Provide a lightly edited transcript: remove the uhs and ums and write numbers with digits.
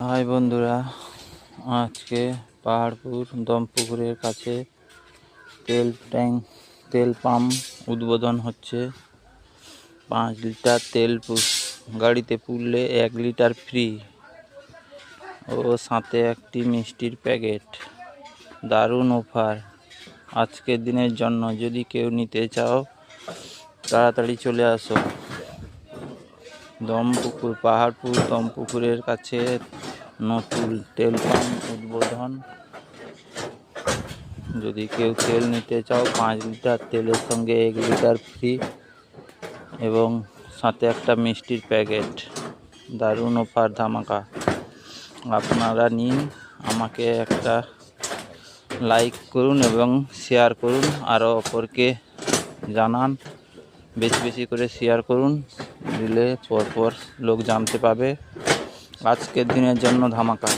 High বন্ধুরা, আজকে পাহাড়পুর দমপুকুরের কাছে তেল পাম্প উদ্বোধন হচ্ছে। 5 লিটার তেল গাড়িতে পুরলে 1 লিটার ফ্রি ও সাথে একটি মিষ্টির প্যাকেট। দারুণ অফার আজকের দিনের জন্য। যদি কেউ নিতে চাও তাড়াতাড়ি চলে আসো। দমপুকুর, পাহাড়পুর দমপুকুরের কাছে নতুন তেল পাম্প উদ্বোধন। যদি কেউ তেল নিতে চাও 5 লিটার তেলের সঙ্গে 1 লিটার ফ্রি এবং সাথে একটা মিষ্টির প্যাকেট। দারুণ অফার, ধামাকা। আপনারা নিন, আমাকে একটা লাইক করুন এবং শেয়ার করুন, আরও অপরকে জানান। বেশি বেশি করে শেয়ার করুন, দিলে পরপর লোক জানতে পাবে। আজকের দিনের জন্য ধামাকা।